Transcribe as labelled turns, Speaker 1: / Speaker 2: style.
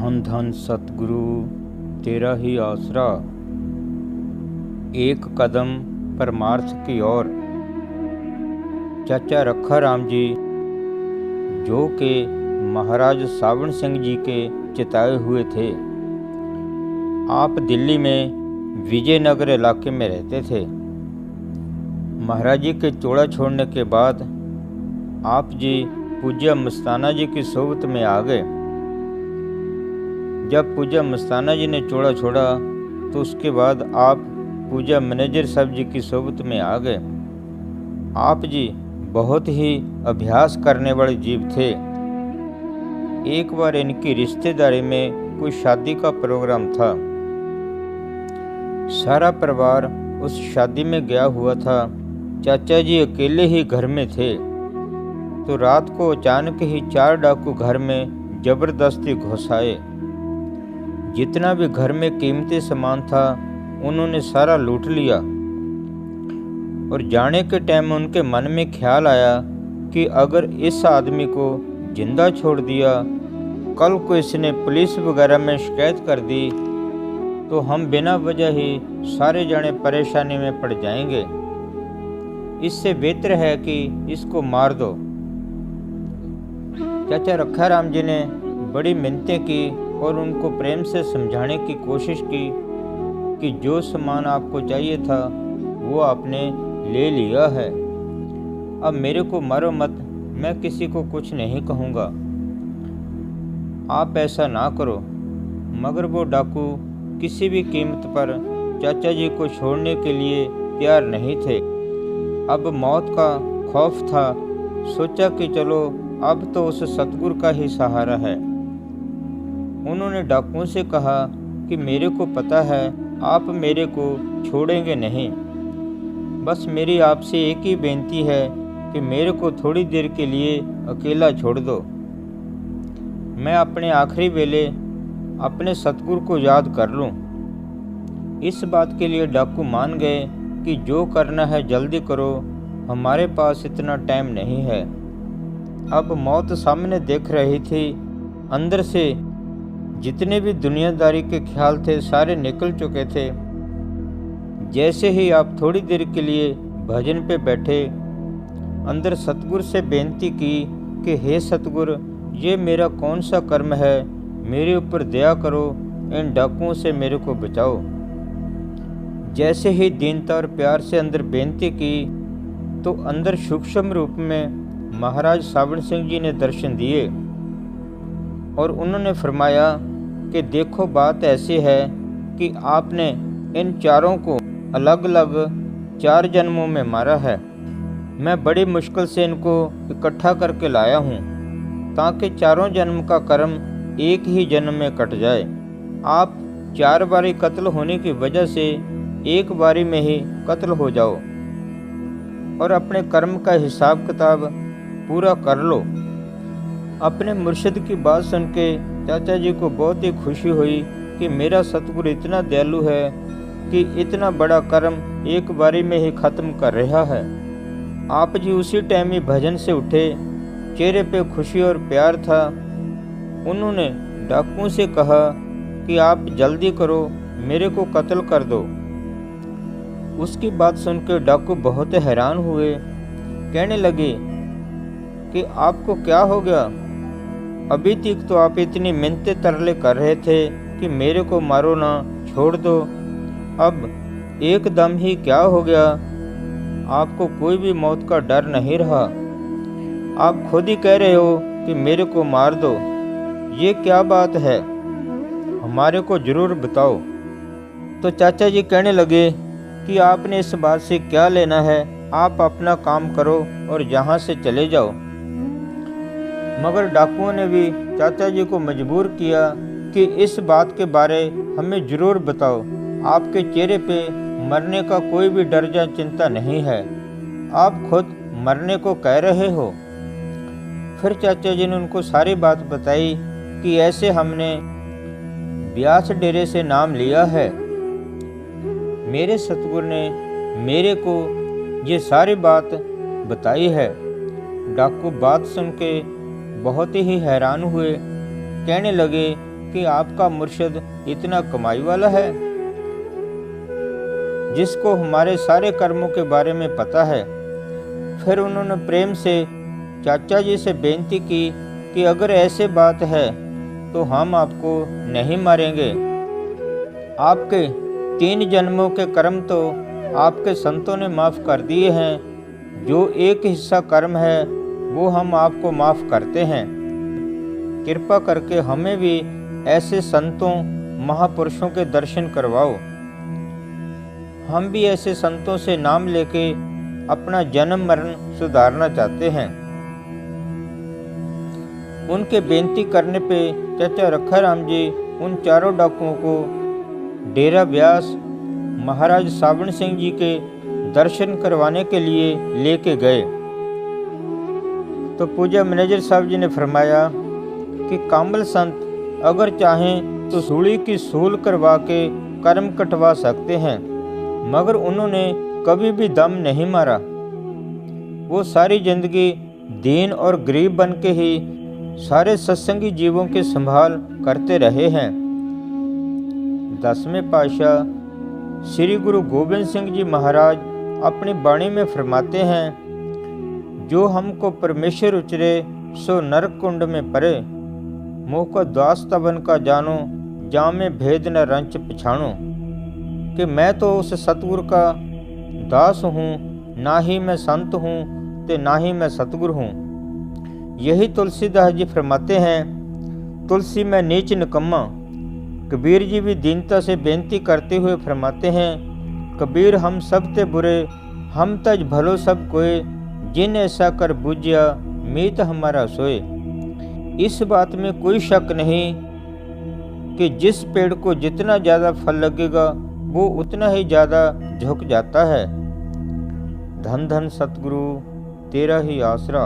Speaker 1: धन धन सतगुरु तेरा ही आसरा, एक कदम परमार्थ की ओर। चाचा रखा राम जी जो कि महाराज सावण सिंह जी के चिताए हुए थे। आप दिल्ली में विजयनगर इलाके में रहते थे। महाराज जी के चोड़ा छोड़ने के बाद आप जी पूज्य मस्ताना जी की सोबत में आ गए। जब पूज्य मस्ताना जी ने चोड़ा छोड़ा तो उसके बाद आप पूज्य मैनेजर साहब जी की सोबत में आ गए। आप जी बहुत ही अभ्यास करने वाले जीव थे। एक बार इनकी रिश्तेदारी में कोई शादी का प्रोग्राम था। सारा परिवार उस शादी में गया हुआ था। चाचा जी अकेले ही घर में थे तो रात को अचानक ही 4 डाकू घर में जबरदस्ती घुस आए। जितना भी घर में कीमती सामान था उन्होंने सारा लूट लिया। और जाने के टाइम में उनके मन में ख्याल आया कि अगर इस आदमी को जिंदा छोड़ दिया, कल को इसने पुलिस वगैरह में शिकायत कर दी तो हम बिना वजह ही सारे जने परेशानी में पड़ जाएंगे। इससे बेहतर है कि इसको मार दो। चाचा रखा राम जी ने बड़ी मिन्नतें की और उनको प्रेम से समझाने की कोशिश की कि जो सामान आपको चाहिए था वो आपने ले लिया है। अब मेरे को मारो मत, मैं किसी को कुछ नहीं कहूँगा, आप ऐसा ना करो। मगर वो डाकू किसी भी कीमत पर चाचा जी को छोड़ने के लिए तैयार नहीं थे। अब मौत का खौफ था। सोचा कि चलो अब तो उस सतगुरु का ही सहारा है। उन्होंने डाकुओं से कहा कि मेरे को पता है आप मेरे को छोड़ेंगे नहीं, बस मेरी आपसे एक ही बेनती है कि मेरे को थोड़ी देर के लिए अकेला छोड़ दो। मैं अपने आखिरी वेले अपने सतगुरु को याद कर लूं। इस बात के लिए डाकू मान गए कि जो करना है जल्दी करो, हमारे पास इतना टाइम नहीं है। अब मौत सामने देख रही थी। अंदर से जितने भी दुनियादारी के ख्याल थे सारे निकल चुके थे। जैसे ही आप थोड़ी देर के लिए भजन पे बैठे, अंदर सतगुरु से बेनती की कि हे सतगुरु, ये मेरा कौन सा कर्म है, मेरे ऊपर दया करो, इन डाकुओं से मेरे को बचाओ। जैसे ही दीनता और प्यार से अंदर बेनती की तो अंदर सूक्ष्म रूप में महाराज सावण सिंह जी ने दर्शन दिए और उन्होंने फरमाया कि देखो बात ऐसी है कि आपने इन चारों को अलग अलग 4 जन्मों में मारा है। मैं बड़ी मुश्किल से इनको इकट्ठा करके लाया हूँ ताकि चारों जन्म का कर्म एक ही जन्म में कट जाए। आप 4 बारी कत्ल होने की वजह से एक बारी में ही कत्ल हो जाओ और अपने कर्म का हिसाब किताब पूरा कर लो। अपने मुर्शिद की बात सुन के चाचा जी को बहुत ही खुशी हुई कि मेरा सतगुरु इतना दयालु है कि इतना बड़ा कर्म एक बारी में ही ख़त्म कर रहा है। आप जी उसी टाइम ही भजन से उठे, चेहरे पे खुशी और प्यार था। उन्होंने डाकुओं से कहा कि आप जल्दी करो, मेरे को कत्ल कर दो। उसकी बात सुनकर डाकू बहुत हैरान हुए। कहने लगे कि आपको क्या हो गया? अभी तक तो आप इतनी मिन्नतें तरले कर रहे थे कि मेरे को मारो ना, छोड़ दो। अब एकदम ही क्या हो गया? आपको कोई भी मौत का डर नहीं रहा। आप खुद ही कह रहे हो कि मेरे को मार दो। ये क्या बात है? हमारे को जरूर बताओ। तो चाचा जी कहने लगे कि आपने इस बात से क्या लेना है, आप अपना काम करो और यहाँ से चले जाओ। मगर डाकुओं ने भी चाचा जी को मजबूर किया कि इस बात के बारे हमें जरूर बताओ। आपके चेहरे पे मरने का कोई भी डर या चिंता नहीं है, आप खुद मरने को कह रहे हो। फिर चाचा जी ने उनको सारी बात बताई कि ऐसे हमने ब्यास डेरे से नाम लिया है। मेरे सतगुरु ने मेरे को ये सारी बात बताई है। डाकू बात सुन के बहुत ही हैरान हुए। कहने लगे कि आपका मुर्शिद इतना कमाई वाला है, जिसको हमारे सारे कर्मों के बारे में पता है। फिर उन्होंने प्रेम से चाचा जी से बेनती की कि अगर ऐसे बात है तो हम आपको नहीं मारेंगे। आपके 3 जन्मों के कर्म तो आपके संतों ने माफ़ कर दिए हैं, जो एक हिस्सा कर्म है वो हम आपको माफ़ करते हैं। कृपा करके हमें भी ऐसे संतों महापुरुषों के दर्शन करवाओ। हम भी ऐसे संतों से नाम लेके अपना जन्म मरण सुधारना चाहते हैं। उनके बेनती करने पे चाचा रखाराम जी उन चारों डाकुओं को डेरा ब्यास महाराज सावण सिंह जी के दर्शन करवाने के लिए लेके गए। तो पूजा मैनेजर साहब जी ने फरमाया कि कामल संत अगर चाहें तो सूली की सूल करवा के कर्म कटवा सकते हैं, मगर उन्होंने कभी भी दम नहीं मारा। वो सारी जिंदगी दीन और गरीब बन के ही सारे सत्संगी जीवों की संभाल करते रहे हैं। 10वें पातशाह श्री गुरु गोबिंद सिंह जी महाराज अपनी वाणी में फरमाते हैं, जो हमको परमेश्वर उचरे सो नरक कुंड में परे, मोह को दास तबन का जानो, जामे भेद न रंच पछाणो। कि मैं तो उस सतगुरु का दास हूँ, ना ही मैं संत हूँ ते ना ही मैं सतगुरु हूँ। यही तुलसीदास जी फरमाते हैं, तुलसी में नीच निकम्मा। कबीर जी भी दीनता से बेनती करते हुए फरमाते हैं, कबीर हम सब ते बुरे, हम तज भलो सब कोय, जिन ऐसा कर बूझिया मीत हमारा सोए। इस बात में कोई शक नहीं कि जिस पेड़ को जितना ज़्यादा फल लगेगा वो उतना ही ज़्यादा झुक जाता है। धन धन सतगुरु तेरा ही आसरा।